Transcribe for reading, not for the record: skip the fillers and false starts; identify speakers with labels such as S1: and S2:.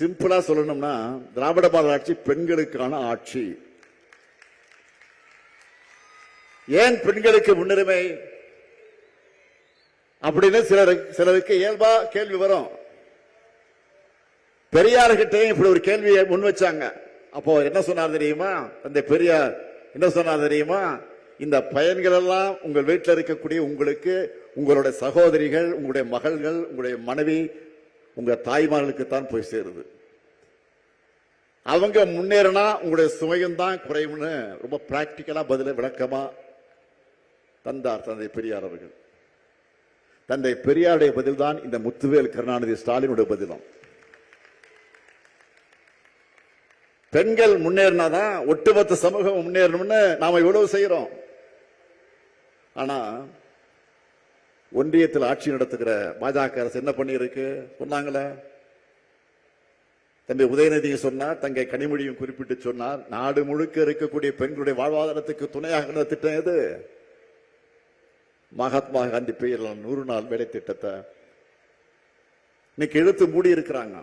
S1: சிம்பிளா சொல்லணும்னா திராவிட மாடல் ஆட்சி பெண்களுக்கான ஆட்சி. ஏன் பெண்களுக்கு முன்னுரிமை அப்படின்னு சிலருக்கு இயல்பா கேள்வி வரும். பெரியார்கிட்டையும் இப்படி ஒரு கேள்வியை முன் வச்சாங்க. அப்போ என்ன சொன்னார் தெரியுமா? தந்தை பெரியார் என்ன சொன்னார் தெரியுமா? இந்த பயன்கள் எல்லாம் உங்கள் வீட்டில் இருக்கக்கூடிய உங்களுக்கு, உங்களுடைய சகோதரிகள், உங்களுடைய மகள்கள், உங்களுடைய மனைவி, உங்க தாய்மார்களுக்கு தான் போய் சேருது. அவங்க முன்னேறினா உங்களுடைய சுமையும் தான் குறையும்னு ரொம்ப பிராக்டிக்கலா பதில விளக்கமா தந்தார் தந்தை பெரியார் அவர்கள். தந்தை பெரியாருடைய பதில் தான் இந்த முத்துவேல் கருணாநிதி ஸ்டாலினுடைய பதிலும். பெண்கள் முன்னேறினாதான் ஒட்டுமொத்த சமூகம் முன்னேறணும்னு நாம இவ்வளவு செய்யறோம். ஆனா ஒன்றியத்தில் ஆட்சி நடத்துகிற பாஜக அரசு என்ன பண்ணி இருக்கு சொன்னாங்களே. தந்தை உதயநிதி சொன்னார், தங்கை கனிமொழியும் குறிப்பிட்டு சொன்னார், நாடு முழுக்க இருக்கக்கூடிய பெண்களுடைய வாழ்வாதாரத்துக்கு துணையாக திட்டம் எது? மகாத்மா காந்தி பெயரில் 100 நாள் வேலை திட்டத்தை இன்னைக்கு இழுத்து மூடி இருக்கிறாங்க.